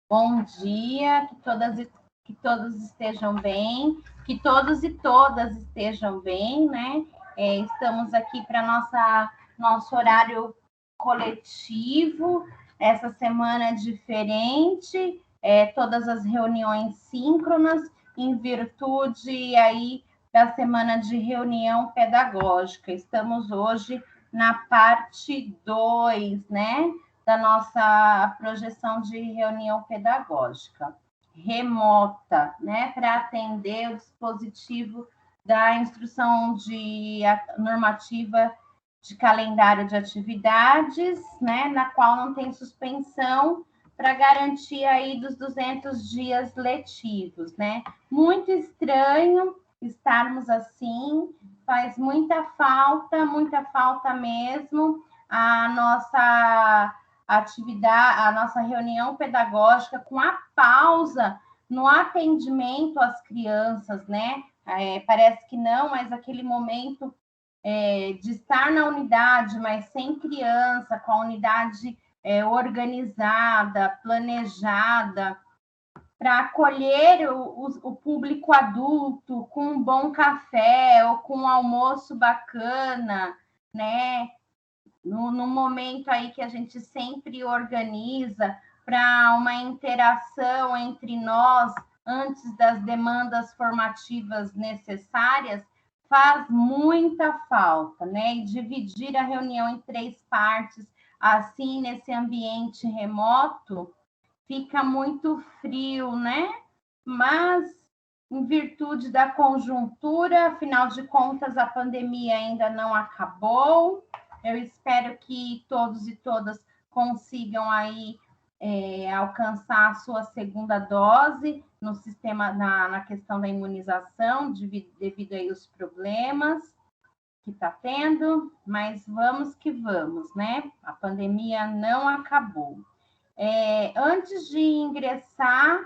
Bom dia, que todos estejam bem, que todos e todas estejam bem, né? Estamos aqui para nosso horário coletivo, essa semana diferente, todas as reuniões síncronas, em virtude aí da semana de reunião pedagógica. Estamos hoje na parte 2, né? Da nossa projeção de reunião pedagógica remota, né, para atender o dispositivo da instrução normativa de calendário de atividades, né, na qual não tem suspensão para garantir aí dos 200 dias letivos, né? Muito estranho estarmos assim, faz muita falta mesmo a nossa atividade, a nossa reunião pedagógica com a pausa no atendimento às crianças, né? Parece que não, mas aquele momento de estar na unidade, mas sem criança, com a unidade organizada, planejada, para acolher o público adulto com um bom café ou com um almoço bacana, né? No momento aí que a gente sempre organiza para uma interação entre nós antes das demandas formativas necessárias, faz muita falta, né? E dividir a reunião em 3 partes, assim, nesse ambiente remoto, fica muito frio, né? Mas, em virtude da conjuntura, afinal de contas, a pandemia ainda não acabou. Eu espero que todos e todas consigam aí alcançar a sua segunda dose no sistema, na questão da imunização, devido aí os problemas que está tendo, mas vamos que vamos, né? A pandemia não acabou. Antes de ingressar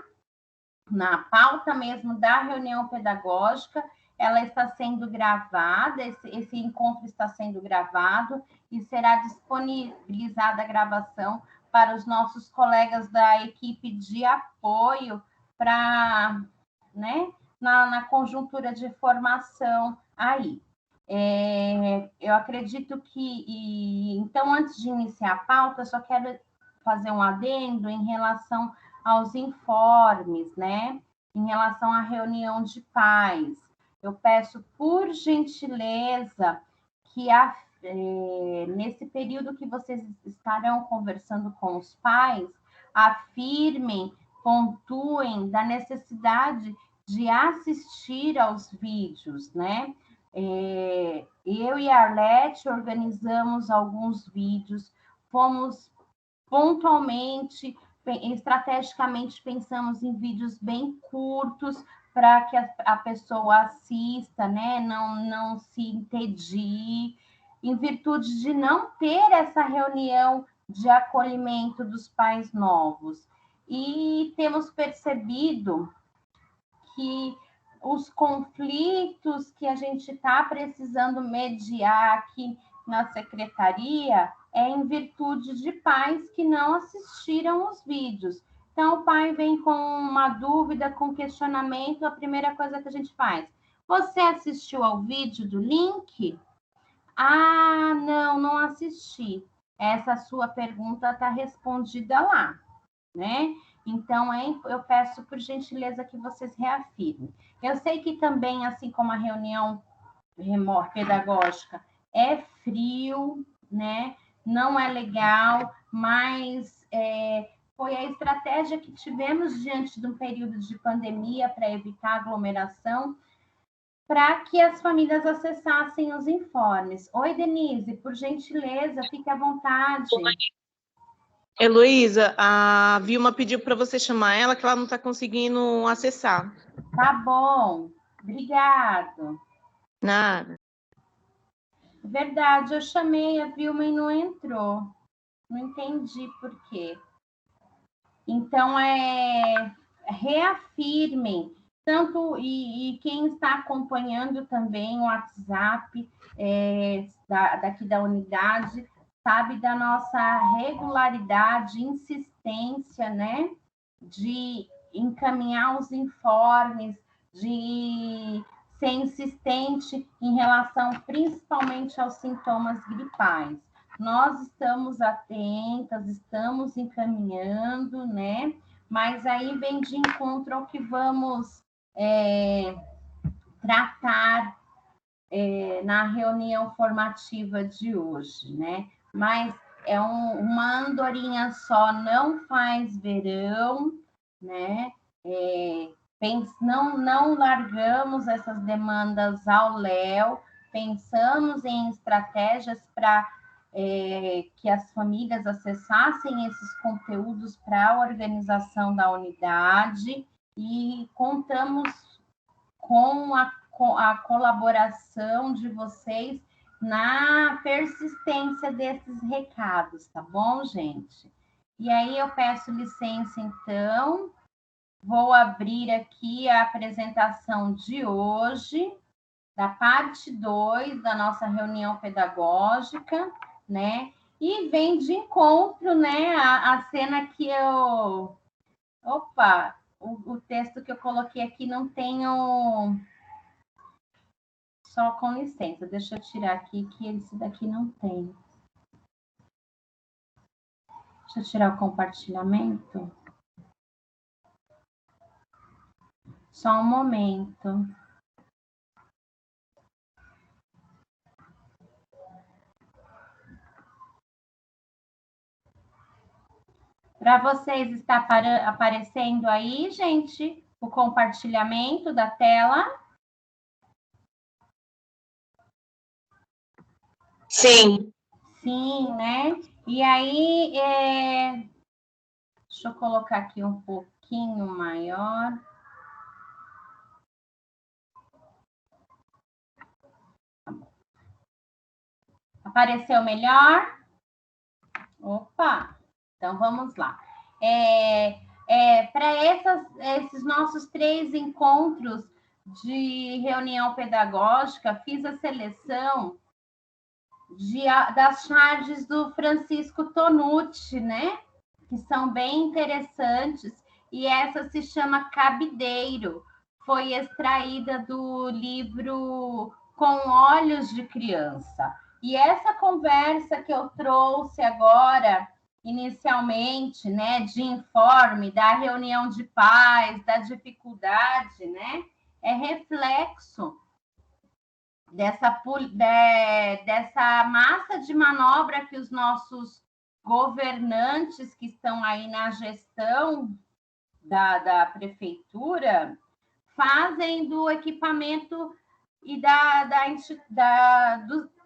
na pauta mesmo da reunião pedagógica, ela está sendo gravada, esse encontro está sendo gravado e será disponibilizada a gravação para os nossos colegas da equipe de apoio para, né, na conjuntura de formação aí. Eu acredito então, antes de iniciar a pauta, eu só quero fazer um adendo em relação aos informes, né? Em relação à reunião de pais. Eu peço, por gentileza, que nesse período que vocês estarão conversando com os pais, afirmem, pontuem da necessidade de assistir aos vídeos, né? Eu e a Arlete organizamos alguns vídeos, fomos pontualmente, estrategicamente pensamos em vídeos bem curtos para que a pessoa assista, né? Não se entedie, em virtude de não ter essa reunião de acolhimento dos pais novos. E temos percebido que os conflitos que a gente está precisando mediar aqui na secretaria em virtude de pais que não assistiram os vídeos. Então, o pai vem com uma dúvida, com questionamento, a primeira coisa que a gente faz: você assistiu ao vídeo do link? Ah, não assisti. Essa sua pergunta está respondida lá, né? Então, eu peço por gentileza que vocês reafirmem. Eu sei que também, assim como a reunião pedagógica, é frio, né? Não é legal, mas foi a estratégia que tivemos diante de um período de pandemia para evitar aglomeração, para que as famílias acessassem os informes. Oi, Denise, por gentileza, fique à vontade. Heloísa, a Vilma pediu para você chamar ela, que ela não está conseguindo acessar. Tá bom, obrigado. Nada. Verdade, eu chamei a Vilma e não entrou. Não entendi por quê. Então, reafirmem, tanto e quem está acompanhando também o WhatsApp daqui da unidade, sabe da nossa regularidade, insistência, né? de encaminhar os informes, de ser insistente em relação principalmente aos sintomas gripais. Nós estamos atentas, estamos encaminhando, né? Mas aí vem de encontro ao que vamos tratar na reunião formativa de hoje, né? Mas uma andorinha só não faz verão, né? Não largamos essas demandas ao léu, pensamos em estratégias para que as famílias acessassem esses conteúdos para a organização da unidade e contamos com a colaboração de vocês na persistência desses recados, tá bom, gente? E aí eu peço licença, então, vou abrir aqui a apresentação de hoje, da parte 2 da nossa reunião pedagógica, né? E vem de encontro, né, a cena que eu... Opa, o texto que eu coloquei aqui não tem o... Só com licença, deixa eu tirar aqui que esse daqui não tem. Deixa eu tirar o compartilhamento. Só um momento. Para vocês, está aparecendo aí, gente, o compartilhamento da tela? Sim. Sim, né? E aí, deixa eu colocar aqui um pouquinho maior. Apareceu melhor? Opa! Então, vamos lá. Para esses nossos 3 encontros de reunião pedagógica, fiz a seleção das charges do Francisco Tonucci, né? Que são bem interessantes, e essa se chama Cabideiro, foi extraída do livro Com Olhos de Criança. E essa conversa que eu trouxe agora, inicialmente, né, de informe, da reunião de pais, da dificuldade, né, é reflexo dessa massa de manobra que os nossos governantes que estão aí na gestão da prefeitura fazem do equipamento e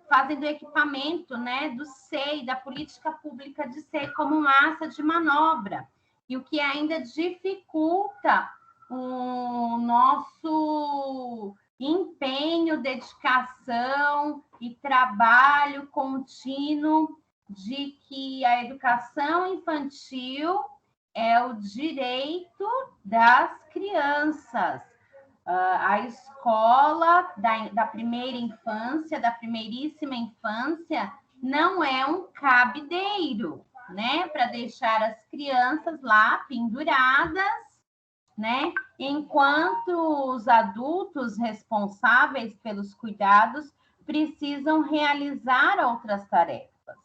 fazem do equipamento, né, do SEI, da política pública de SEI, como massa de manobra, e o que ainda dificulta o nosso empenho, dedicação e trabalho contínuo de que a educação infantil é o direito das crianças. A escola da primeira infância, da primeiríssima infância, não é um cabideiro, né? Para deixar as crianças lá penduradas, né? Enquanto os adultos responsáveis pelos cuidados precisam realizar outras tarefas,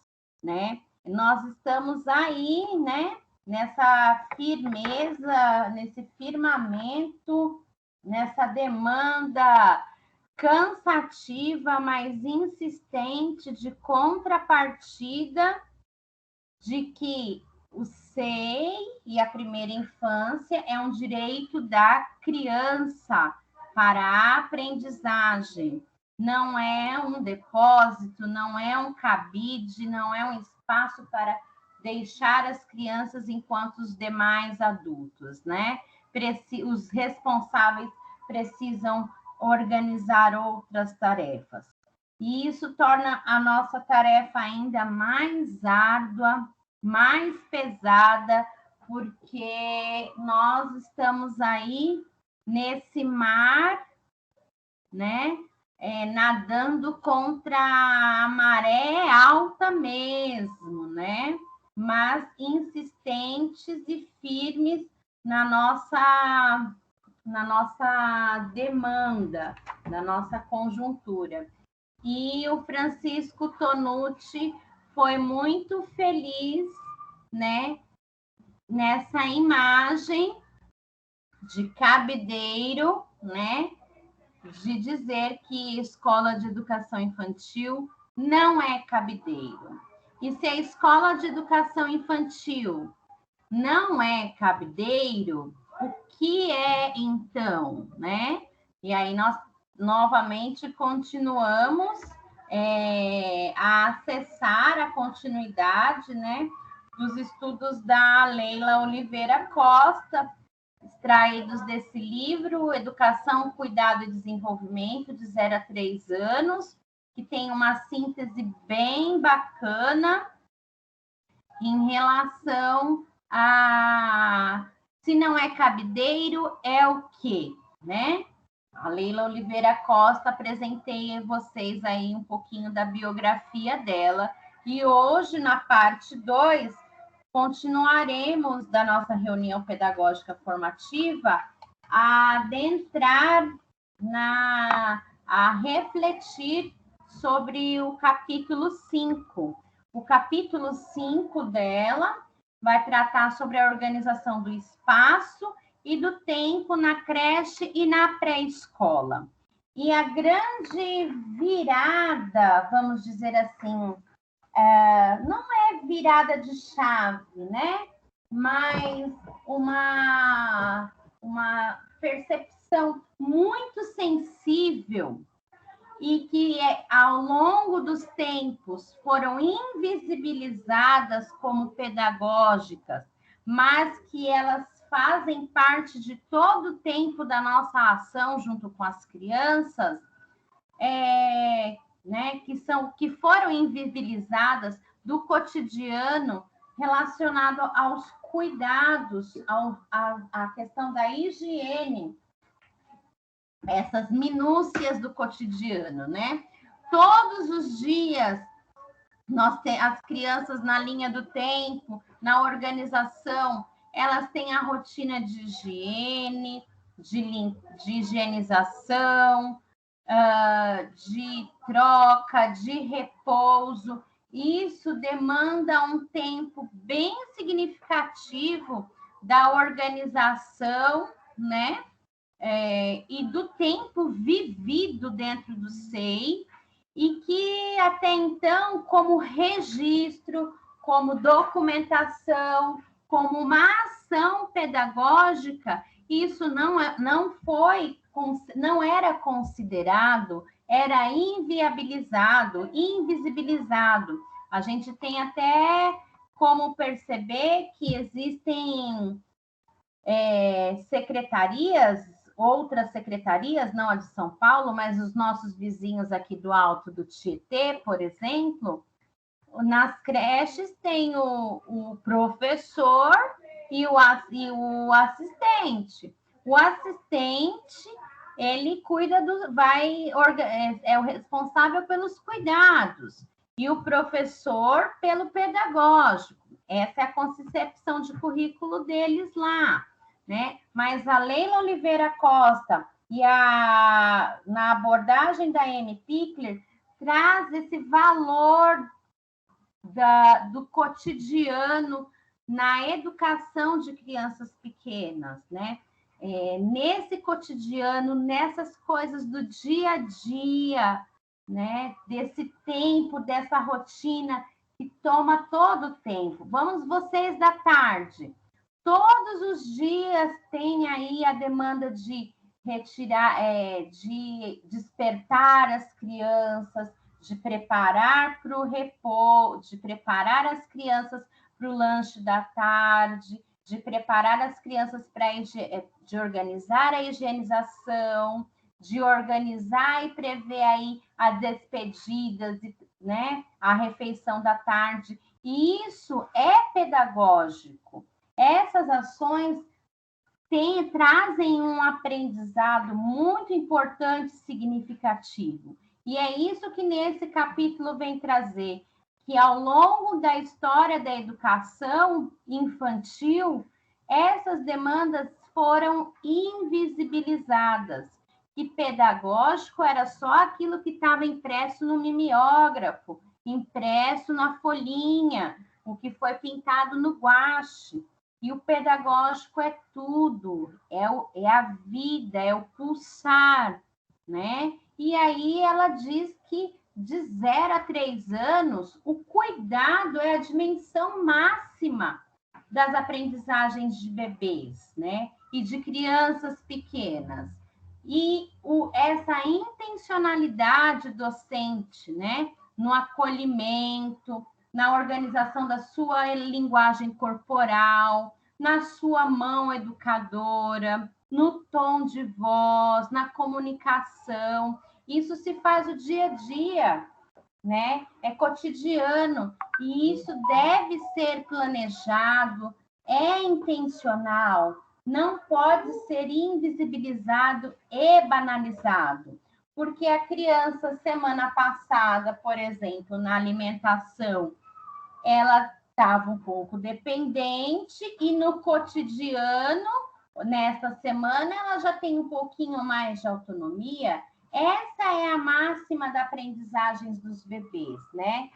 né? Nós estamos aí, né? Nessa firmeza, nesse firmamento, nessa demanda cansativa, mas insistente de contrapartida de que o SEI e a primeira infância é um direito da criança para a aprendizagem. Não é um depósito, não é um cabide, não é um espaço para deixar as crianças enquanto os demais adultos, né? Os responsáveis precisam organizar outras tarefas. E isso torna a nossa tarefa ainda mais árdua, mais pesada, porque nós estamos aí nesse mar, né? Nadando contra a maré alta mesmo, né? Mas insistentes e firmes na nossa demanda, na nossa conjuntura. E o Francisco Tonucci foi muito feliz, né, nessa imagem de cabideiro, né, de dizer que escola de educação infantil não é cabideiro. E se a escola de educação infantil não é cabideiro, o que é então, né? E aí nós novamente continuamos a acessar a continuidade, né, dos estudos da Leila Oliveira Costa, extraídos desse livro, Educação, Cuidado e Desenvolvimento, de 0 a 3 anos, que tem uma síntese bem bacana em relação a se não é cabideiro, é o quê, né? A Leila Oliveira Costa, apresentei a vocês aí um pouquinho da biografia dela, e hoje, na parte 2, continuaremos da nossa reunião pedagógica formativa a adentrar a refletir sobre o capítulo 5. O capítulo 5 dela vai tratar sobre a organização do espaço e do tempo na creche e na pré-escola. E a grande virada, vamos dizer assim, não é virada de chave, né? Mas uma percepção muito sensível e que ao longo dos tempos foram invisibilizadas como pedagógicas, mas que elas fazem parte de todo o tempo da nossa ação junto com as crianças, né, que foram invisibilizadas do cotidiano relacionado aos cuidados, à questão da higiene, essas minúcias do cotidiano, né? Todos os dias, as crianças na linha do tempo, na organização, elas têm a rotina de higiene, de higienização, de troca, de repouso. Isso demanda um tempo bem significativo da organização, né? E do tempo vivido dentro do SEI, e que até então, como registro, como documentação, como uma ação pedagógica, isso não era considerado, era inviabilizado, invisibilizado. A gente tem até como perceber que existem secretarias, outras secretarias, não a de São Paulo, mas os nossos vizinhos aqui do Alto do Tietê, por exemplo, nas creches tem o professor e o assistente. O assistente, ele cuida é o responsável pelos cuidados, e o professor pelo pedagógico. Essa é a concepção de currículo deles lá, né? Mas a Leila Oliveira Costa e na abordagem da Anne Pickler traz esse valor do cotidiano na educação de crianças pequenas, né? Nesse cotidiano, nessas coisas do dia a dia, né? Desse tempo, dessa rotina que toma todo o tempo. Vamos, vocês da tarde. Todos os dias tem aí a demanda de retirar, de despertar as crianças, de preparar para o repouso, de preparar as crianças para o lanche da tarde, de preparar as crianças de organizar a higienização, de organizar e prever aí as despedidas, né, a refeição da tarde. E isso é pedagógico. Essas ações trazem um aprendizado muito importante e significativo. E é isso que nesse capítulo vem trazer, que ao longo da história da educação infantil, essas demandas foram invisibilizadas. Que pedagógico era só aquilo que estava impresso no mimeógrafo, impresso na folhinha, o que foi pintado no guache. E o pedagógico é tudo, é a vida, é o pulsar, né? E aí ela diz que de 0 a 3 anos, o cuidado é a dimensão máxima das aprendizagens de bebês, né? E de crianças pequenas. E essa intencionalidade docente, né? No acolhimento, na organização da sua linguagem corporal, na sua mão educadora, no tom de voz, na comunicação. Isso se faz o dia a dia, né? É cotidiano e isso deve ser planejado, é intencional, não pode ser invisibilizado e banalizado. Porque a criança, semana passada, por exemplo, na alimentação, ela estava um pouco dependente e no cotidiano, nessa semana, ela já tem um pouquinho mais de autonomia. Essa é a máxima da aprendizagem dos bebês, né?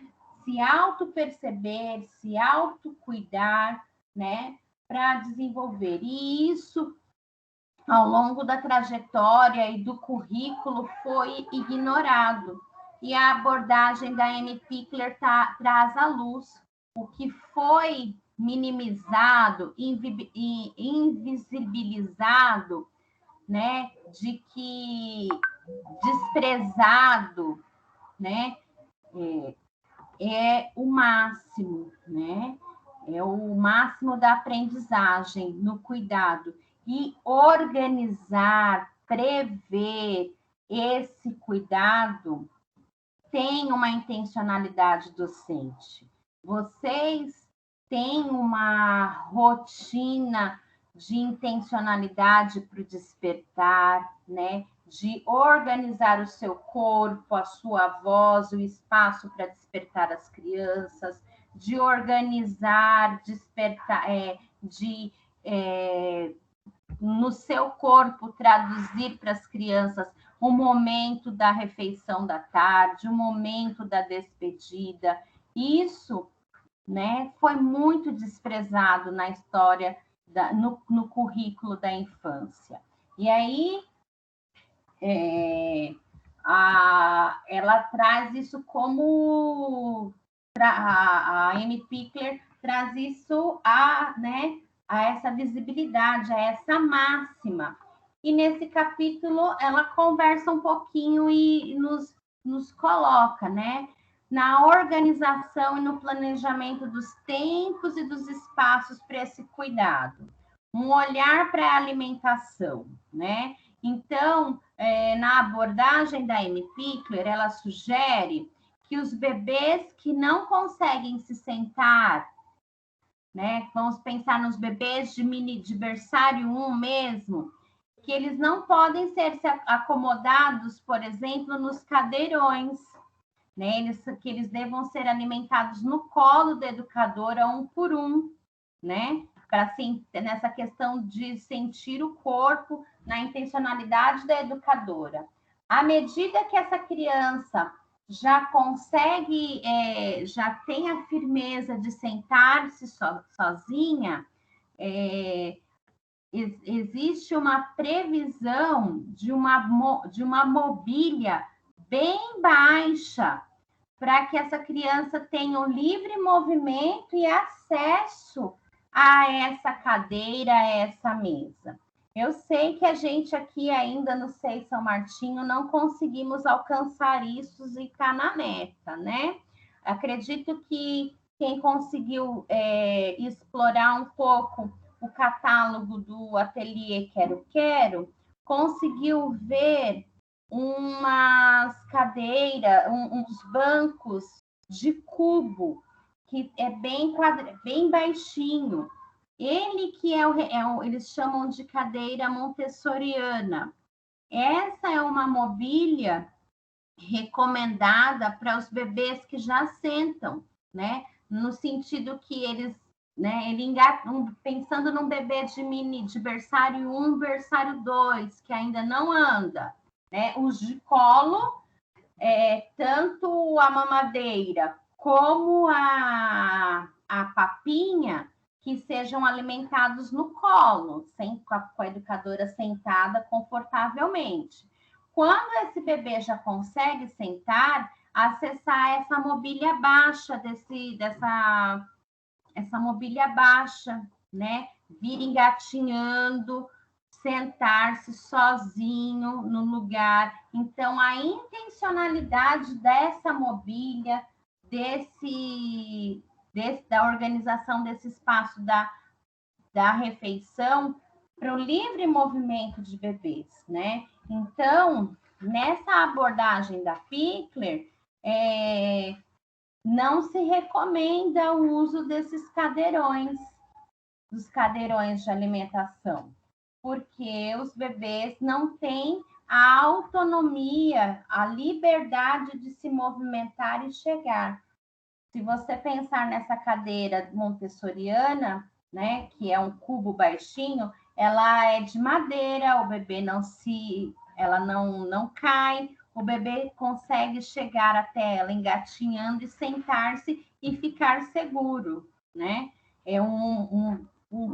Se auto-perceber, se auto-cuidar, né? Para desenvolver. E isso, ao longo da trajetória e do currículo, foi ignorado. E a abordagem da Amy Pickler traz à luz o que foi minimizado, invisibilizado, né? De que desprezado, né? É o máximo, né? É o máximo da aprendizagem no cuidado. E organizar, prever esse cuidado tem uma intencionalidade docente. Vocês têm uma rotina de intencionalidade para o despertar, né? De organizar o seu corpo, a sua voz, o espaço para despertar as crianças, de organizar, despertar, no seu corpo traduzir para as crianças o momento da refeição da tarde, o momento da despedida. Isso, né, foi muito desprezado na história, no currículo da infância. E aí, ela traz isso como... A Amy Pickler traz isso né, a essa visibilidade, a essa máxima. E nesse capítulo ela conversa um pouquinho e nos coloca, né, na organização e no planejamento dos tempos e dos espaços para esse cuidado. Um olhar para a alimentação, né? Então, na abordagem da Amy Pickler, ela sugere que os bebês que não conseguem se sentar, né? Vamos pensar nos bebês de berçário 1 mesmo, que eles não podem ser acomodados, por exemplo, nos cadeirões, né? Que eles devam ser alimentados no colo da educadora, 1 por 1, né? Para nessa questão de sentir o corpo, na intencionalidade da educadora. À medida que essa criança já consegue, já tem a firmeza de sentar-se sozinha, existe uma previsão de uma mobília bem baixa para que essa criança tenha o livre movimento e acesso a essa cadeira, a essa mesa. Eu sei que a gente aqui ainda no SEI São Martinho não conseguimos alcançar isso e está na meta, né? Acredito que quem conseguiu explorar um pouco o catálogo do Ateliê Quero, conseguiu ver umas cadeiras, uns bancos de cubo, que é bem baixinho. Ele que eles chamam de cadeira montessoriana. Essa é uma mobília recomendada para os bebês que já sentam, né? No sentido que eles né? Pensando num bebê de berçário 1, berçário 2, que ainda não anda, né? Os de colo, tanto a mamadeira como a papinha, que sejam alimentados no colo, com a educadora sentada confortavelmente. Quando esse bebê já consegue sentar, acessar essa mobília baixa, essa mobília baixa, né? Vir engatinhando, sentar-se sozinho no lugar. Então, a intencionalidade dessa mobília, da organização desse espaço da refeição para o livre movimento de bebês, né? Então, nessa abordagem da Pickler, não se recomenda o uso desses cadeirões, dos cadeirões de alimentação, porque os bebês não têm a autonomia, a liberdade de se movimentar e chegar. Se você pensar nessa cadeira montessoriana, né, que é um cubo baixinho, ela é de madeira, o bebê ela não cai, o bebê consegue chegar até ela engatinhando e sentar-se e ficar seguro, né? É um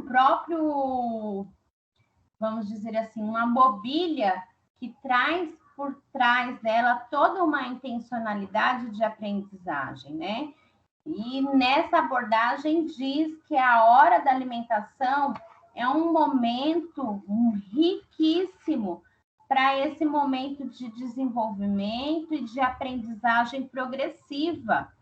próprio, vamos dizer assim, uma mobília que traz por trás dela toda uma intencionalidade de aprendizagem, né? E nessa abordagem diz que a hora da alimentação é um momento riquíssimo para esse momento de desenvolvimento e de aprendizagem progressiva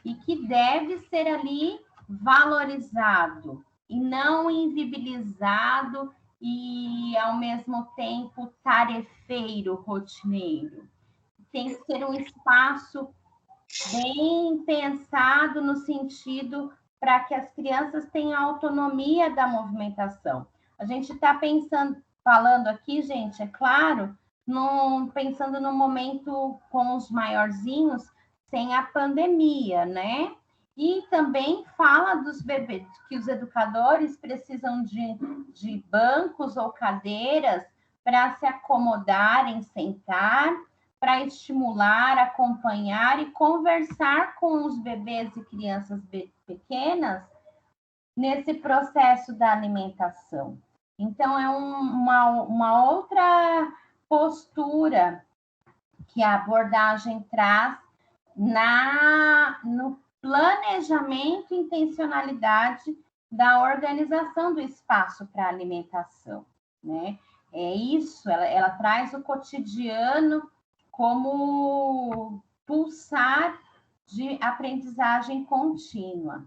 e que deve ser ali valorizado e não invibilizado e, ao mesmo tempo, tarefeiro, rotineiro. Tem que ser um espaço bem pensado no sentido para que as crianças tenham autonomia da movimentação. A gente está falando aqui, gente, é claro, pensando no momento com os maiorzinhos, sem a pandemia, né? E também fala dos bebês, que os educadores precisam de bancos ou cadeiras para se acomodarem, sentar, para estimular, acompanhar e conversar com os bebês e crianças pequenas nesse processo da alimentação. Então, é uma outra postura que a abordagem traz no planejamento e intencionalidade da organização do espaço para alimentação, né? É isso, ela traz o cotidiano como pulsar de aprendizagem contínua.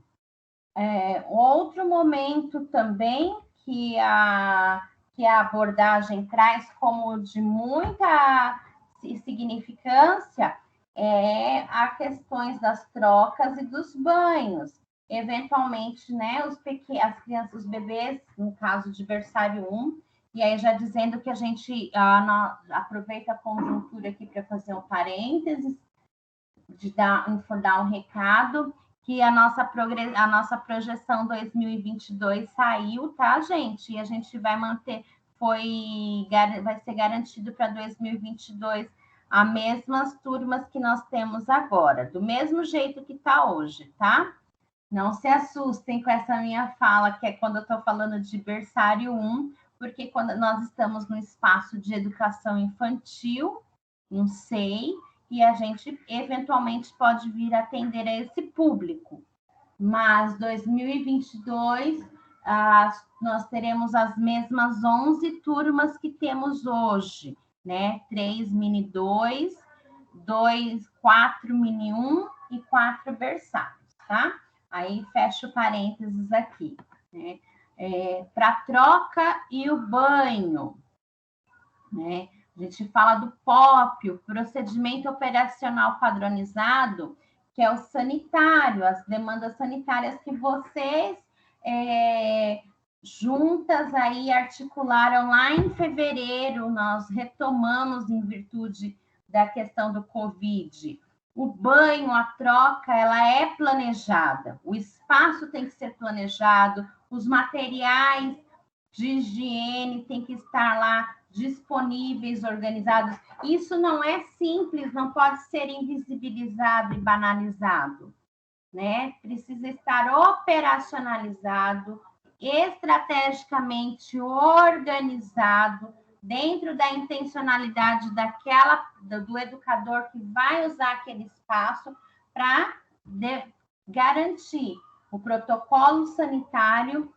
Outro momento também que a abordagem traz como de muita significância as questões das trocas e dos banhos. Eventualmente, né, as crianças, os bebês, no caso de berçário 1, e aí já dizendo que a gente aproveita a conjuntura aqui para fazer um parênteses, dar um recado, que a nossa projeção 2022 saiu, tá, gente? E a gente vai manter, vai ser garantido para 2022 as mesmas turmas que nós temos agora, do mesmo jeito que está hoje, tá? Não se assustem com essa minha fala, que é quando eu estou falando de berçário 1, porque quando nós estamos no espaço de educação infantil, um SEI, e a gente eventualmente pode vir atender a esse público. Mas 2022, nós teremos as mesmas 11 turmas que temos hoje, né? 3 mini 2, 4 mini 1 e 4 berçários, tá? Aí fecho parênteses aqui, né? Para troca e o banho, né? A gente fala do POP, o procedimento operacional padronizado, que é o sanitário, as demandas sanitárias que vocês juntas aí articularam lá em fevereiro, nós retomamos em virtude da questão do Covid. O banho, a troca, ela é planejada. O espaço tem que ser planejado, os materiais de higiene têm que estar lá disponíveis, organizados. Isso não é simples, não pode ser invisibilizado e banalizado, né? Precisa estar operacionalizado, estrategicamente organizado, dentro da intencionalidade do educador que vai usar aquele espaço para garantir o protocolo sanitário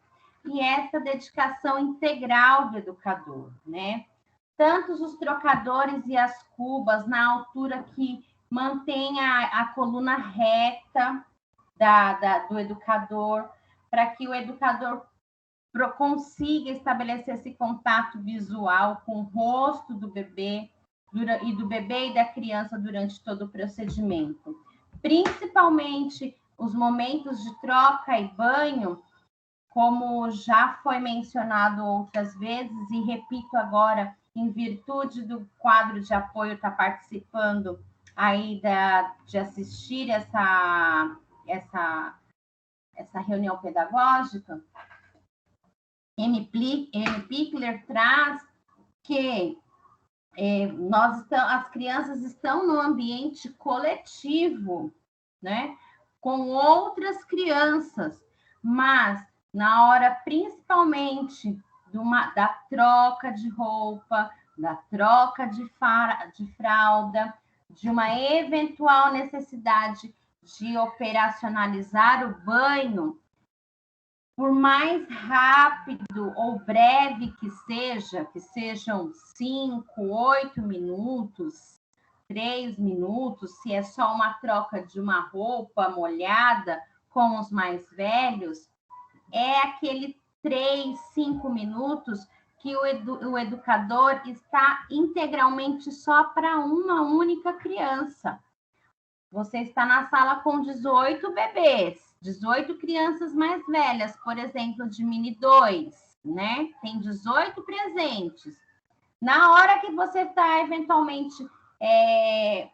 e essa dedicação integral do educador, né? Tanto os trocadores e as cubas na altura que mantém a coluna reta do educador, para que o educador consiga estabelecer esse contato visual com o rosto do bebê e da criança durante todo o procedimento. Principalmente os momentos de troca e banho, como já foi mencionado outras vezes, e repito agora, em virtude do quadro de apoio estar participando aí de assistir essa reunião pedagógica, M. Pickler traz que as crianças estão no ambiente coletivo, né, com outras crianças, mas na hora principalmente da troca de roupa, da troca de fralda, de uma eventual necessidade de operacionalizar o banho, por mais rápido ou breve que sejam 5, 8 minutos, 3 minutos, se é só uma troca de uma roupa molhada com os mais velhos, é aquele 3, 5 minutos que o educador está integralmente só para uma única criança. Você está na sala com 18 bebês, 18 crianças mais velhas, por exemplo, de mini 2, né? Tem 18 presentes. Na hora que você está eventualmente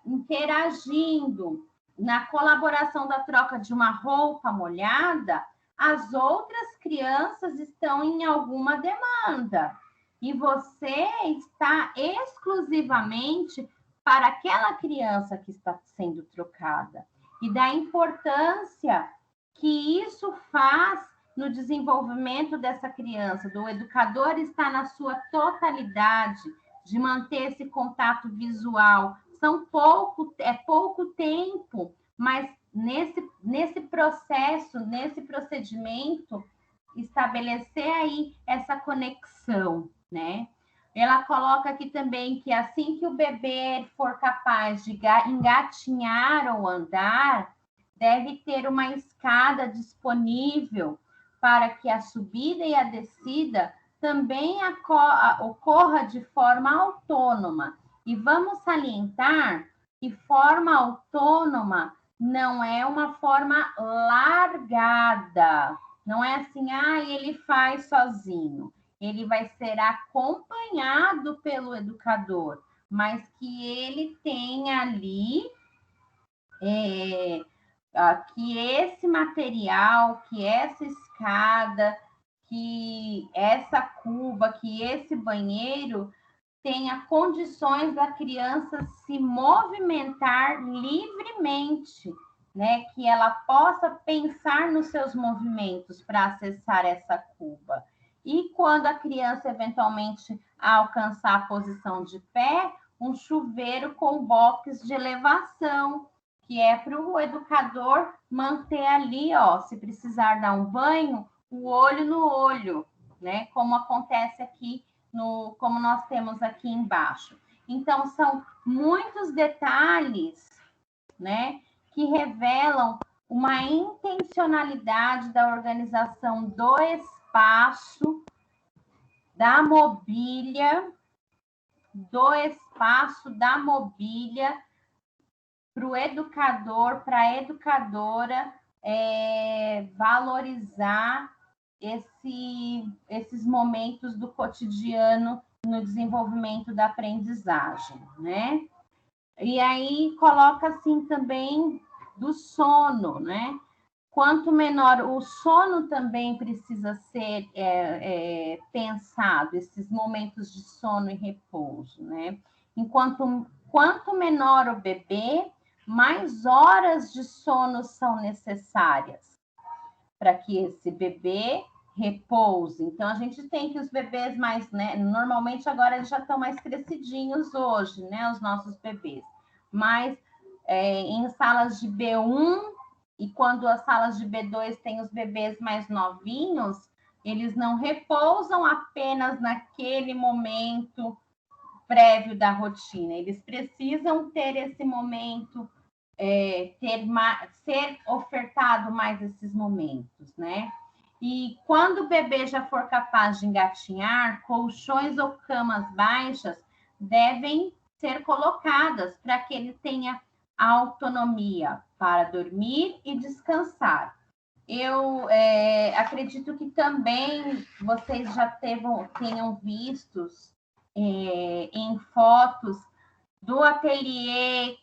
interagindo na colaboração da troca de uma roupa molhada, as outras crianças estão em alguma demanda. E você está exclusivamente para aquela criança que está sendo trocada. E da importância que isso faz no desenvolvimento dessa criança, do educador estar na sua totalidade, de manter esse contato visual. É pouco tempo, mas nesse processo, nesse procedimento, estabelecer aí essa conexão, né? Ela coloca aqui também que assim que o bebê for capaz de engatinhar ou andar, deve ter uma escada disponível para que a subida e a descida também ocorra de forma autônoma. E vamos salientar que forma autônoma não é uma forma largada. Não é assim, ele faz sozinho. Ele vai ser acompanhado pelo educador, mas que ele tenha ali que esse material, que essa escada, que essa cuba, que esse banheiro tenha condições da criança se movimentar livremente, né? Que ela possa pensar nos seus movimentos para acessar essa cuba. E quando a criança eventualmente alcançar a posição de pé, um chuveiro com box de elevação, que é para o educador manter ali, se precisar dar um banho, o olho no olho, né? Como acontece aqui, como nós temos aqui embaixo. Então, são muitos detalhes, né, que revelam uma intencionalidade da organização do espaço, da mobília, para o educador, para a educadora valorizar esses momentos do cotidiano no desenvolvimento da aprendizagem, né? E aí coloca assim também do sono, né? Quanto menor o sono também precisa ser pensado, esses momentos de sono e repouso, né? Quanto menor o bebê, mais horas de sono são necessárias para que esse bebê repouse. Então, a gente tem que os bebês mais, né? Normalmente agora eles já estão mais crescidinhos hoje, né? Os nossos bebês. Mas em salas de B1 e quando as salas de B2 têm os bebês mais novinhos, eles não repousam apenas naquele momento prévio da rotina. Eles precisam ter esse momento, ser ofertado mais esses momentos, né? E quando o bebê já for capaz de engatinhar, colchões ou camas baixas devem ser colocadas para que ele tenha autonomia para dormir e descansar. Eu acredito que também vocês já tenham vistos em fotos do ateliê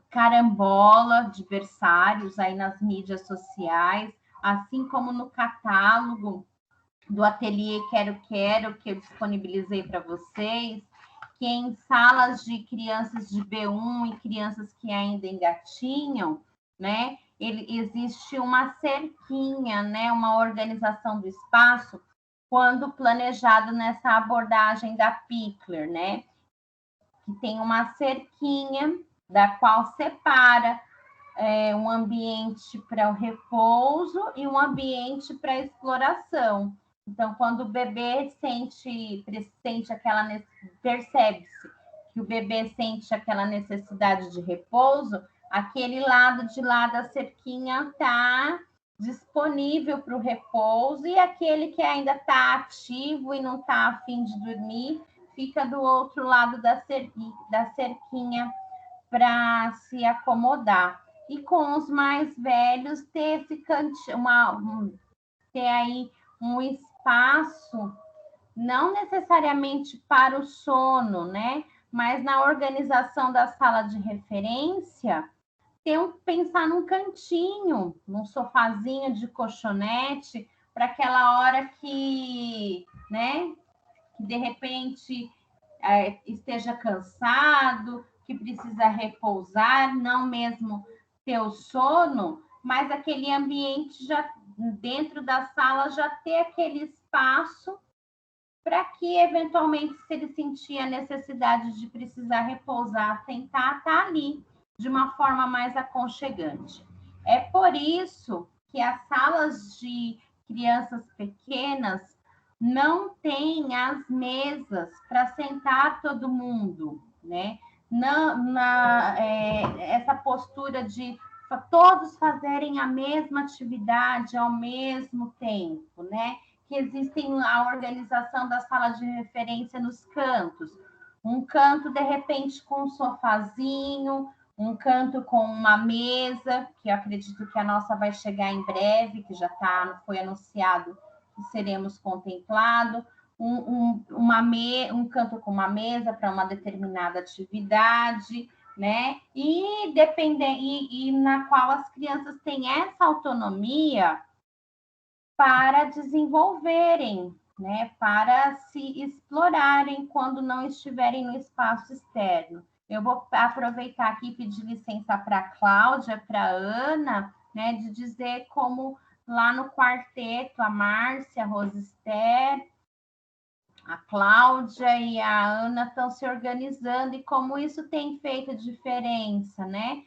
carambola de berçários aí nas mídias sociais, assim como no catálogo do ateliê Quero Quero, que eu disponibilizei para vocês, que em salas de crianças de B1 e crianças que ainda engatinham, né? Existe uma cerquinha, né? Uma organização do espaço quando planejado nessa abordagem da Pickler, né? Que tem uma cerquinha da qual separa um ambiente para o repouso e um ambiente para exploração. Então, quando o bebê percebe-se que o bebê sente aquela necessidade de repouso, aquele lado de lá da cerquinha está disponível para o repouso e aquele que ainda está ativo e não está a fim de dormir fica do outro lado da cerquinha para se acomodar. E com os mais velhos, ter ter aí um espaço, não necessariamente para o sono, né? Mas na organização da sala de referência, pensar num cantinho, num sofazinho de colchonete, para aquela hora que, né, que de repente esteja cansado, que precisa repousar, não mesmo ter o sono, mas aquele ambiente já dentro da sala já ter aquele espaço para que eventualmente se ele sentir a necessidade de precisar repousar, tentar estar ali de uma forma mais aconchegante. É por isso que as salas de crianças pequenas não têm as mesas para sentar todo mundo, né? Essa postura de todos fazerem a mesma atividade ao mesmo tempo, né? Que existem a organização da sala de referência nos cantos. Um canto, de repente, com um sofazinho, um canto com uma mesa, que eu acredito que a nossa vai chegar em breve, que já foi anunciado que seremos contemplados, um canto com uma mesa para uma determinada atividade, né? E na qual as crianças têm essa autonomia para desenvolverem, né? Para se explorarem quando não estiverem no espaço externo. Eu vou aproveitar aqui e pedir licença para a Cláudia, para a Ana, né? De dizer como lá no quarteto, a Márcia, a Rosister, a Cláudia e a Ana estão se organizando e como isso tem feito diferença, né?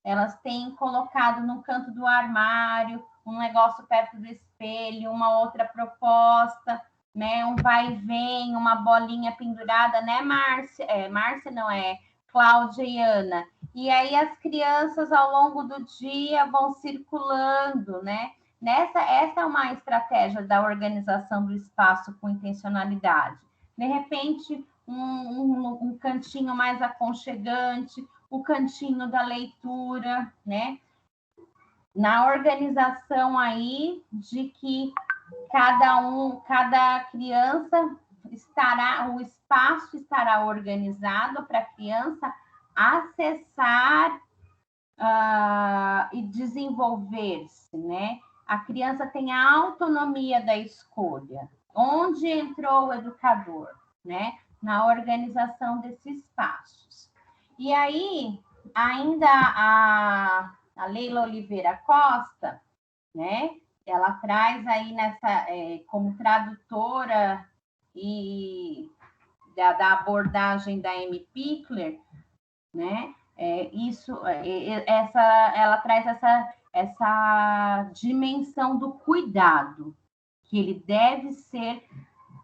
Elas têm colocado no canto do armário um negócio perto do espelho, uma outra proposta, né? Um vai e vem, uma bolinha pendurada, né, Márcia? Márcia não é, Cláudia e Ana. E aí as crianças ao longo do dia vão circulando, né? Essa é uma estratégia da organização do espaço com intencionalidade. De repente, um cantinho mais aconchegante, o cantinho da leitura, né? Na organização aí de que cada criança o espaço estará organizado para a criança acessar e desenvolver-se, né? A criança tem a autonomia da escolha. Onde entrou o educador, né? Na organização desses espaços. E aí, ainda a Leila Oliveira Costa, né? Ela traz aí como tradutora e da abordagem da Amy Pickler, né? Ela traz essa dimensão do cuidado, que ele deve ser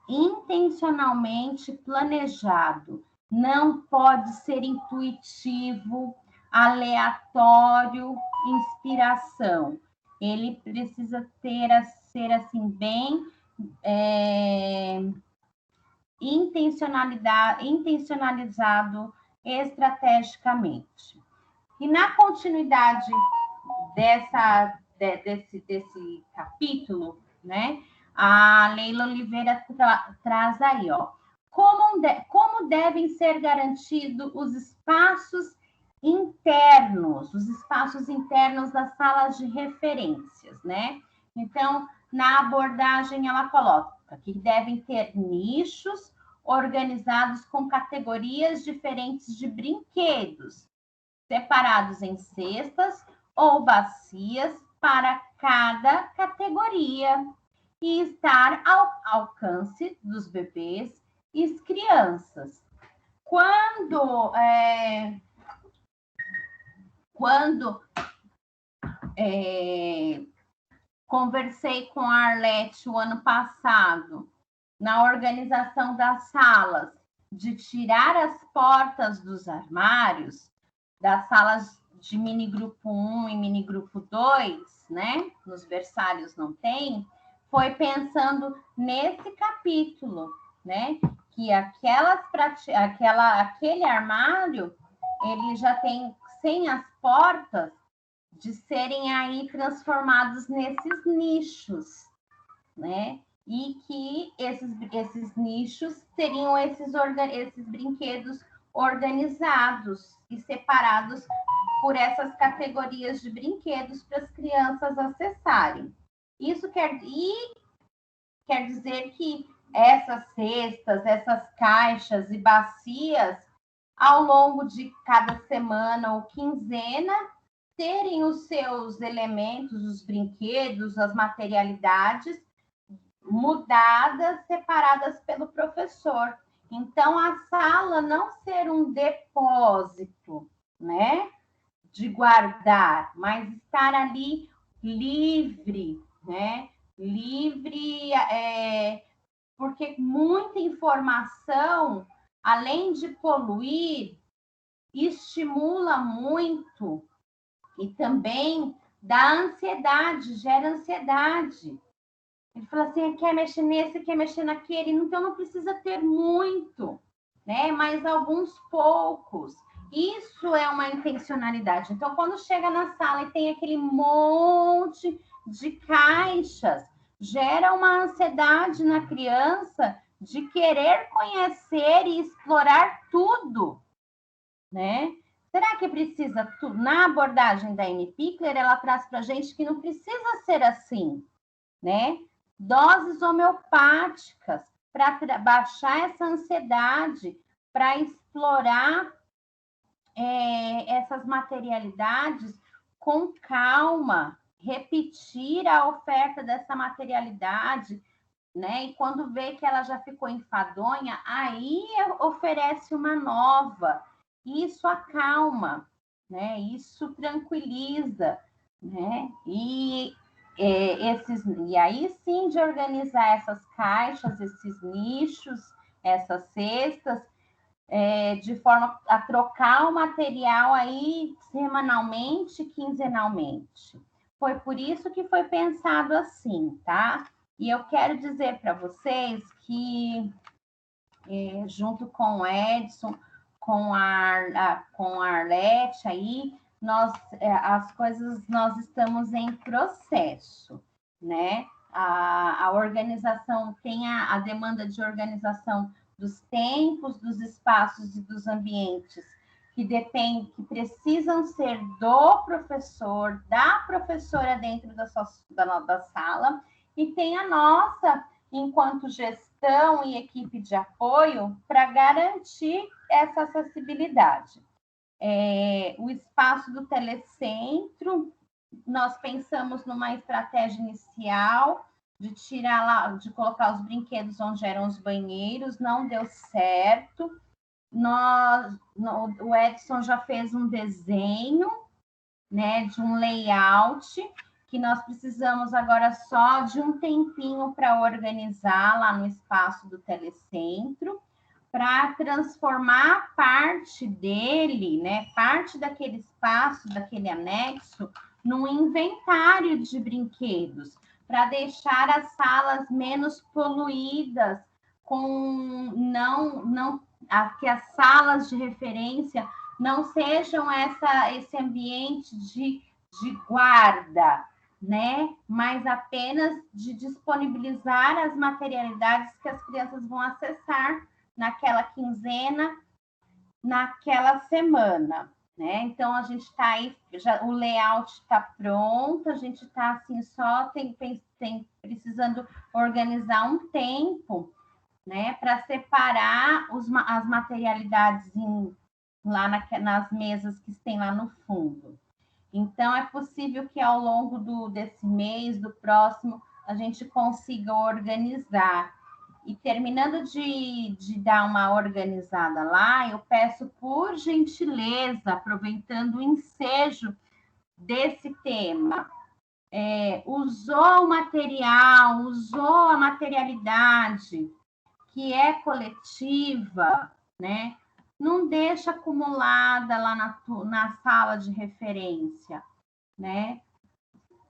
intencionalmente planejado, não pode ser intuitivo, aleatório, inspiração. Ele precisa ser assim bem intencionalizado estrategicamente. E na continuidade desse capítulo, né, a Leila Oliveira traz aí, ó, como devem ser garantidos os espaços internos das salas de referências, né? Então, na abordagem, ela coloca que devem ter nichos organizados com categorias diferentes de brinquedos, separados em cestas ou bacias para cada categoria e estar ao alcance dos bebês e crianças. Quando conversei com a Arlete o ano passado, na organização das salas, de tirar as portas dos armários, das salas de minigrupo 1 e minigrupo 2, né? Nos berçários não tem, foi pensando nesse capítulo, né? Que aquele armário, ele já tem sem as portas, de serem aí transformados nesses nichos, né? E que esses nichos teriam esses brinquedos organizados e separados por essas categorias de brinquedos para as crianças acessarem. Isso quer dizer que essas cestas, essas caixas e bacias, ao longo de cada semana ou quinzena, terem os seus elementos, os brinquedos, as materialidades mudadas, separadas pelo professor. Então, a sala não ser um depósito, né, de guardar, mas estar ali livre, né, livre, porque muita informação, além de poluir, estimula muito e também dá ansiedade, gera ansiedade. Ele fala assim, quer mexer nesse, quer mexer naquele, então não precisa ter muito, né? Mas alguns poucos. Isso é uma intencionalidade. Então, quando chega na sala e tem aquele monte de caixas, gera uma ansiedade na criança de querer conhecer e explorar tudo, né? Será que precisa tudo? Na abordagem da Amy Pickler, ela traz para a gente que não precisa ser assim, né? Doses homeopáticas para baixar essa ansiedade, para explorar essas materialidades com calma, repetir a oferta dessa materialidade, né? E quando vê que ela já ficou enfadonha, aí oferece uma nova. Isso acalma, né? Isso tranquiliza, né? E aí sim, de organizar essas caixas, esses nichos, essas cestas, de forma a trocar o material aí semanalmente, quinzenalmente. Foi por isso que foi pensado assim, tá? E eu quero dizer para vocês que, junto com o Edson, com a Arlete aí, as coisas nós estamos em processo, né? A organização tem a demanda de organização dos tempos, dos espaços e dos ambientes que precisam ser do professor, da professora dentro da sala, e tem a nossa, enquanto gestão e equipe de apoio, para garantir essa acessibilidade. O espaço do telecentro, nós pensamos numa estratégia inicial de tirar lá, de colocar os brinquedos onde eram os banheiros, não deu certo. O Edson já fez um desenho, né, de um layout, que nós precisamos agora só de um tempinho para organizar lá no espaço do telecentro, para transformar parte dele, né, parte daquele espaço, daquele anexo, num inventário de brinquedos, para deixar as salas menos poluídas, que as salas de referência não sejam esse ambiente de guarda, né? Mas apenas de disponibilizar as materialidades que as crianças vão acessar naquela quinzena, naquela semana, né? Então a gente está aí, o layout está pronto, a gente está assim, só precisando organizar um tempo, né, para separar as materialidades lá nas mesas que tem lá no fundo. Então, é possível que ao longo desse mês, do próximo, a gente consiga organizar. E terminando de dar uma organizada lá, eu peço, por gentileza, aproveitando o ensejo desse tema, usou o material, usou a materialidade que é coletiva, né? Não deixa acumulada lá na sala de referência, né?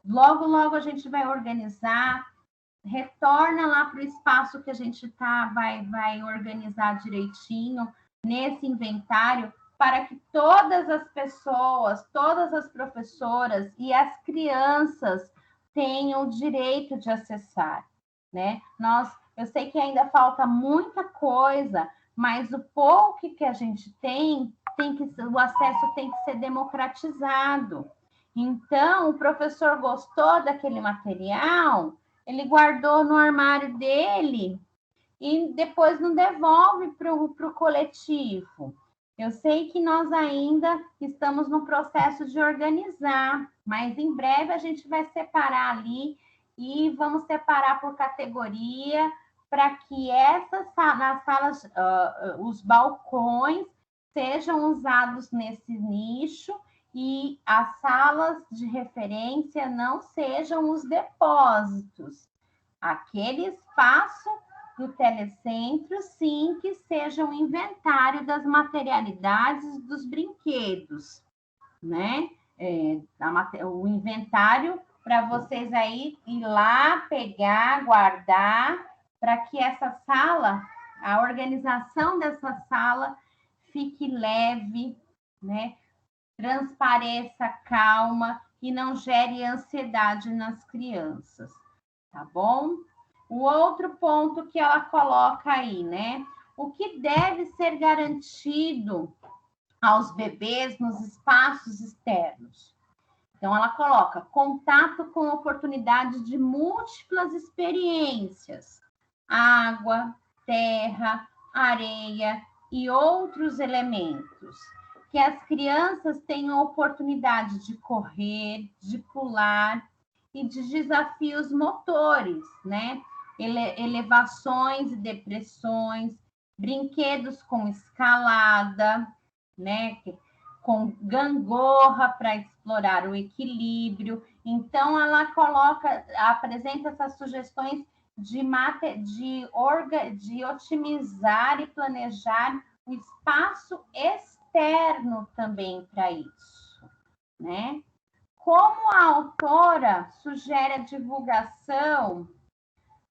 Logo, logo a gente vai organizar, retorna lá para o espaço que a gente vai organizar direitinho nesse inventário, para que todas as pessoas, todas as professoras e as crianças tenham o direito de acessar, né? Eu sei que ainda falta muita coisa, mas o pouco que a gente o acesso tem que ser democratizado. Então, o professor gostou daquele material, ele guardou no armário dele e depois não devolve para o coletivo. Eu sei que nós ainda estamos no processo de organizar, mas em breve a gente vai separar ali e vamos separar por categoria, para que nas salas, os balcões sejam usados nesse nicho e as salas de referência não sejam os depósitos. Aquele espaço do telecentro, sim, que seja um inventário das materialidades dos brinquedos, né? O inventário para vocês aí ir lá, pegar, guardar, para que essa sala, a organização dessa sala fique leve, né? Transpareça, calma e não gere ansiedade nas crianças, tá bom? O outro ponto que ela coloca aí, né? O que deve ser garantido aos bebês nos espaços externos? Então, ela coloca contato com oportunidade de múltiplas experiências, água, terra, areia e outros elementos. Que as crianças tenham oportunidade de correr, de pular e de desafios motores, né? Elevações e depressões, brinquedos com escalada, né? Com gangorra para explorar o equilíbrio. Então, ela apresenta essas sugestões de otimizar e planejar o espaço externo também para isso, né? Como a autora sugere a divulgação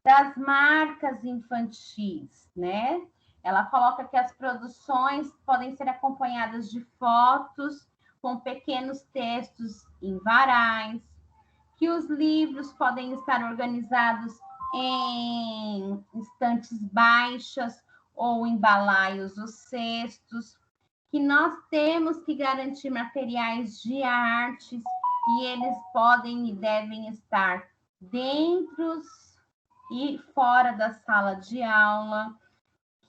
das marcas infantis, né? Ela coloca que as produções podem ser acompanhadas de fotos com pequenos textos em varais, que os livros podem estar organizados em estantes baixas ou em balaios ou cestos, que nós temos que garantir materiais de artes e eles podem e devem estar dentro e fora da sala de aula,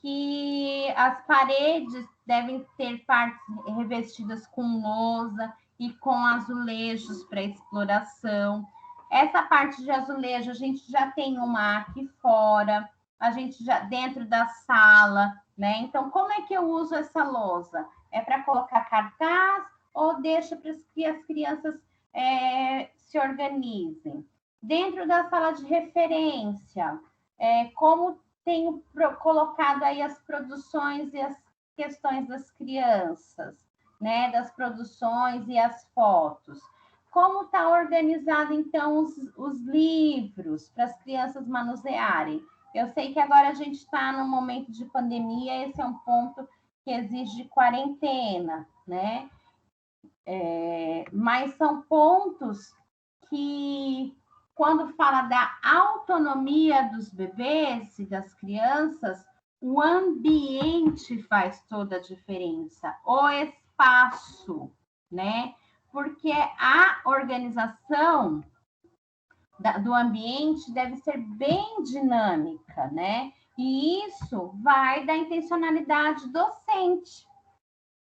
que as paredes devem ter partes revestidas com lousa e com azulejos para exploração. Essa parte de azulejo a gente já tem uma aqui fora, a gente já dentro da sala, né? Então, como é que eu uso essa lousa? É para colocar cartaz ou deixa para que as crianças se organizem? Dentro da sala de referência, como tenho colocado aí as produções e as questões das crianças, né? Das produções e as fotos. Como está organizado, então, os livros para as crianças manusearem? Eu sei que agora a gente está num momento de pandemia, esse é um ponto que exige quarentena, né? Mas são pontos que, quando fala da autonomia dos bebês e das crianças, o ambiente faz toda a diferença, o espaço, né? Porque a organização do ambiente deve ser bem dinâmica, né? E isso vai da intencionalidade docente,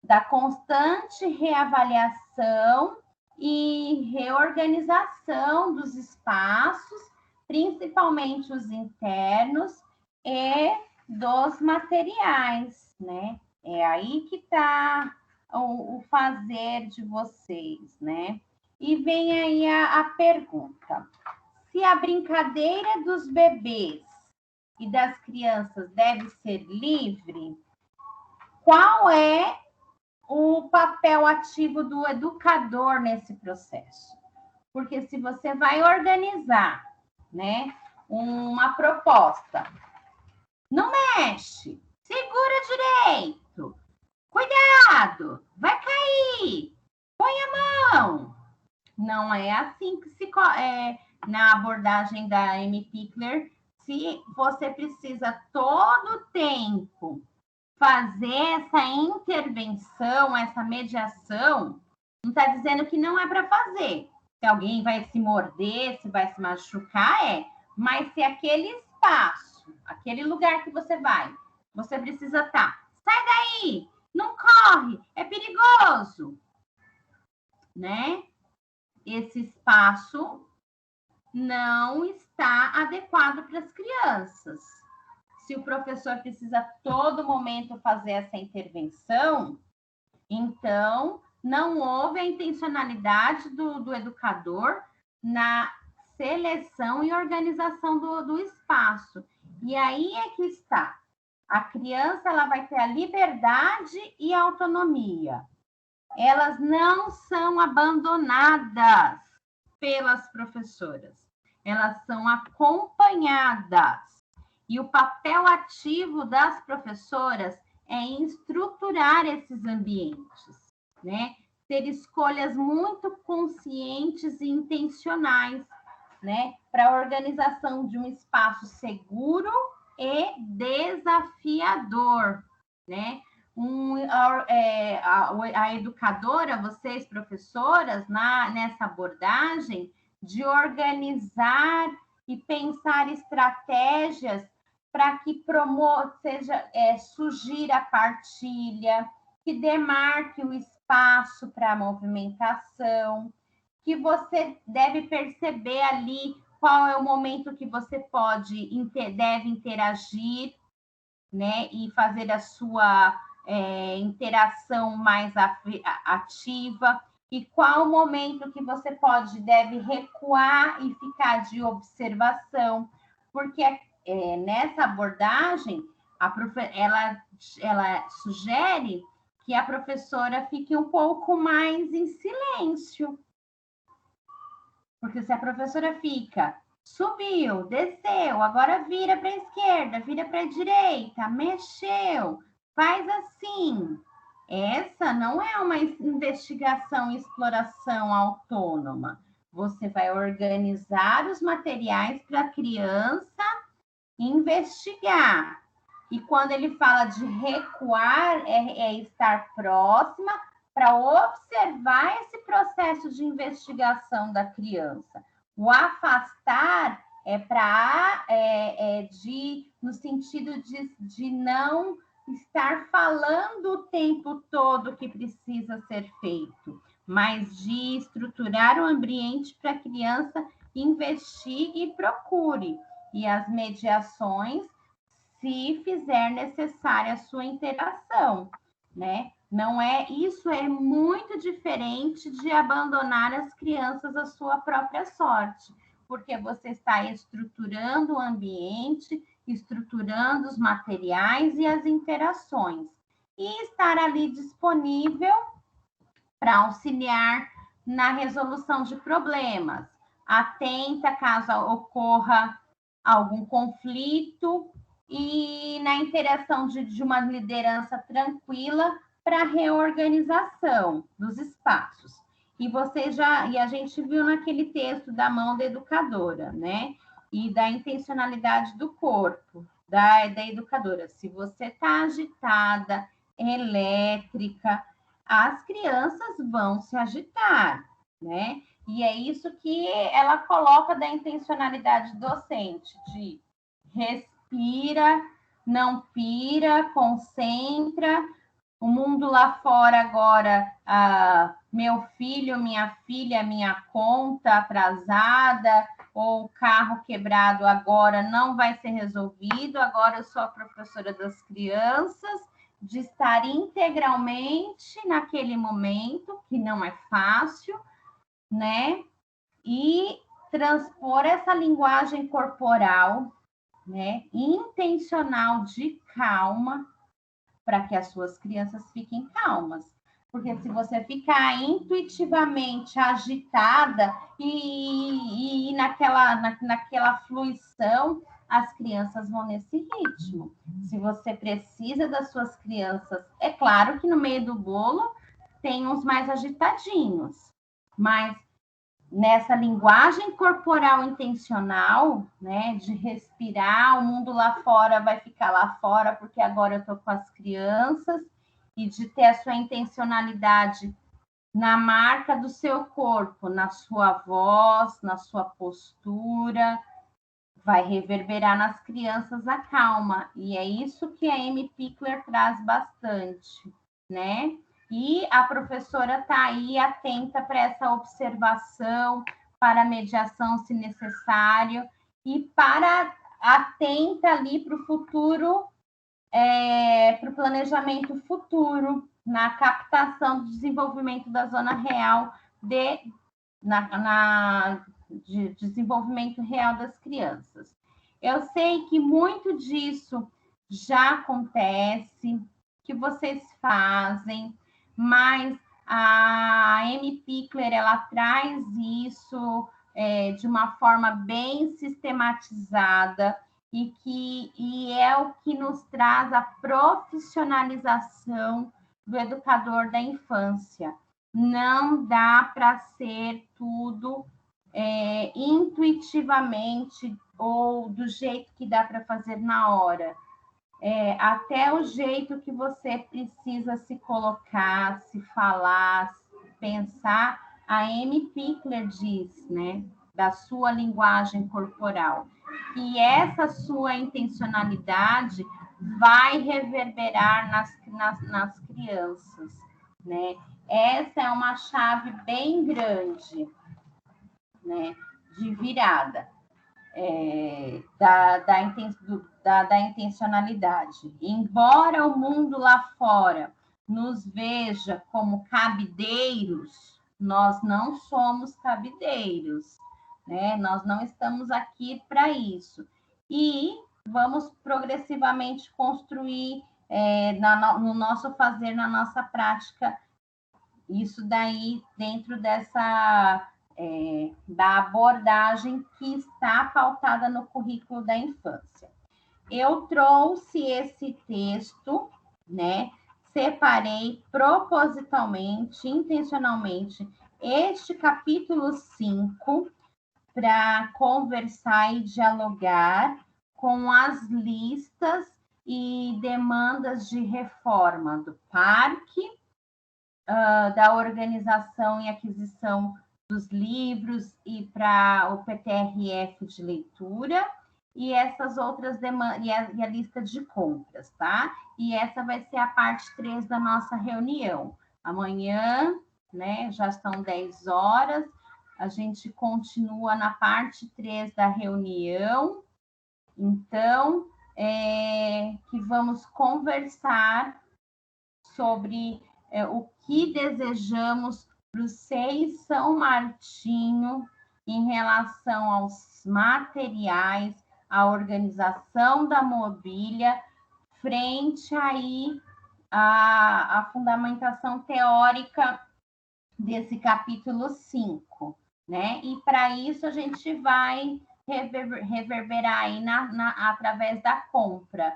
da constante reavaliação e reorganização dos espaços, principalmente os internos e dos materiais, né? É aí que está o fazer de vocês, né? E vem aí a pergunta: se a brincadeira dos bebês e das crianças deve ser livre, qual é o papel ativo do educador nesse processo? Porque se você vai organizar, né, uma proposta, não mexe, segura direito, cuidado, vai cair, põe a mão. Não é assim que se na abordagem da Amy Pickler. Se você precisa todo o tempo fazer essa intervenção, essa mediação, não está dizendo que não é para fazer. Se alguém vai se morder, se vai se machucar, mas se aquele espaço, aquele lugar que você vai, você precisa estar. Sai daí, não corre, é perigoso, né? Esse espaço não está adequado para as crianças. Se o professor precisa a todo momento fazer essa intervenção, então não houve a intencionalidade do educador na seleção e organização do espaço. E aí é que está. A criança ela vai ter a liberdade e a autonomia. Elas não são abandonadas pelas professoras. Elas são acompanhadas. E o papel ativo das professoras é estruturar esses ambientes, né? Ter escolhas muito conscientes e intencionais, né? Para a organização de um espaço seguro e desafiador, né? A educadora, vocês professoras, nessa abordagem de organizar e pensar estratégias para que sugira a partilha, que demarque o espaço para a movimentação, que você deve perceber ali qual é o momento que você deve interagir, né, e fazer a sua interação mais ativa, e qual o momento que você deve recuar e ficar de observação, porque nessa abordagem ela sugere que a professora fique um pouco mais em silêncio, porque se a professora fica subiu, desceu, agora vira para a esquerda, vira para a direita, mexeu, faz assim. Essa não é uma investigação e exploração autônoma. Você vai organizar os materiais para a criança investigar. E quando ele fala de recuar, é estar próxima para observar esse processo de investigação da criança. O afastar no sentido de não estar falando o tempo todo o que precisa ser feito, mas de estruturar o ambiente para a criança investigue e procure. E as mediações, se fizer necessária a sua interação, né? Isso é muito diferente de abandonar as crianças à sua própria sorte, porque você está estruturando o ambiente, estruturando os materiais e as interações, e estar ali disponível para auxiliar na resolução de problemas, atenta caso ocorra algum conflito e na interação de uma liderança tranquila para reorganização dos espaços. E a gente viu naquele texto da mão da educadora, né? E da intencionalidade do corpo, da educadora. Se você está agitada, elétrica, as crianças vão se agitar, né? E é isso que ela coloca da intencionalidade docente, de respira, não pira, concentra. O mundo lá fora agora, meu filho, minha filha, minha conta atrasada, ou o carro quebrado agora não vai ser resolvido, agora eu sou a professora das crianças, de estar integralmente naquele momento, que não é fácil, né? E transpor essa linguagem corporal, né, intencional de calma, para que as suas crianças fiquem calmas. Porque se você ficar intuitivamente agitada e naquela fluição, as crianças vão nesse ritmo. Se você precisa das suas crianças, é claro que no meio do bolo tem uns mais agitadinhos, mas nessa linguagem corporal intencional, né, de respirar, o mundo lá fora vai ficar lá fora, porque agora eu estou com as crianças, e de ter a sua intencionalidade na marca do seu corpo, na sua voz, na sua postura, vai reverberar nas crianças a calma. E é isso que a Amy Pickler traz bastante, né? E a professora está aí atenta para essa observação, para a mediação, se necessário, e atenta ali para o futuro, para o planejamento futuro, na captação do desenvolvimento da zona real de desenvolvimento real das crianças. Eu sei que muito disso já acontece, que vocês fazem, mas a Amy Pickler, ela traz isso de uma forma bem sistematizada e é o que nos traz a profissionalização do educador da infância. Não dá para ser tudo intuitivamente ou do jeito que dá para fazer na hora. Até o jeito que você precisa se colocar, se falar, pensar, a Amy Pickler diz, né, da sua linguagem corporal, e essa sua intencionalidade vai reverberar nas crianças, né? Essa é uma chave bem grande, né, de virada da intencionalidade. Embora o mundo lá fora nos veja como cabideiros, nós não somos cabideiros, né? Nós não estamos aqui para isso. E vamos progressivamente construir no nosso fazer, na nossa prática, isso daí dentro da abordagem que está pautada no currículo da infância. Eu trouxe esse texto, né? Separei propositalmente, intencionalmente, este capítulo 5 para conversar e dialogar com as listas e demandas de reforma do parque, da organização e aquisição dos livros e para o PTRF de leitura, e essas outras demandas, e a lista de compras, tá? E essa vai ser a parte 3 da nossa reunião. Amanhã, né, já estão 10 horas, a gente continua na parte 3 da reunião, então, que vamos conversar sobre o que desejamos para o SEI São Martinho em relação aos materiais, à organização da mobília, frente aí à fundamentação teórica desse capítulo 5, né? E para isso a gente vai reverberar aí através da compra,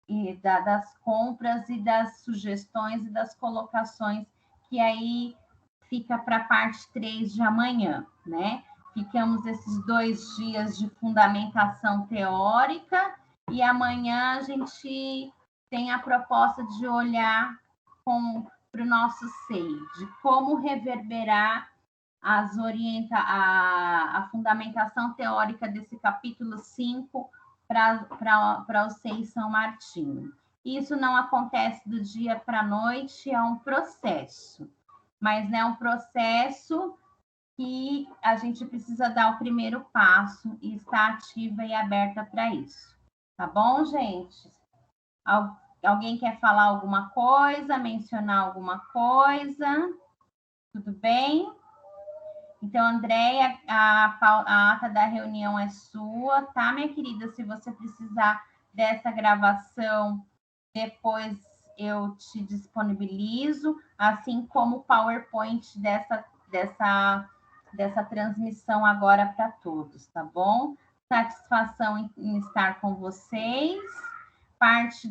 e das compras e das sugestões e das colocações, que aí fica para a parte 3 de amanhã, né? Ficamos esses 2 dias de fundamentação teórica e amanhã a gente tem a proposta de olhar para o nosso SEI, de como reverberar a fundamentação teórica desse capítulo 5 para o SEI São Martinho. Isso não acontece do dia para a noite, é um processo, mas é um processo que a gente precisa dar o primeiro passo e estar ativa e aberta para isso. Tá bom, gente? Alguém quer falar alguma coisa, mencionar alguma coisa? Tudo bem? Então, Andréia, a ata da reunião é sua, tá, minha querida? Se você precisar dessa gravação, depois eu te disponibilizo, assim como o PowerPoint dessa transmissão agora para todos, tá bom? Satisfação em estar com vocês. Parte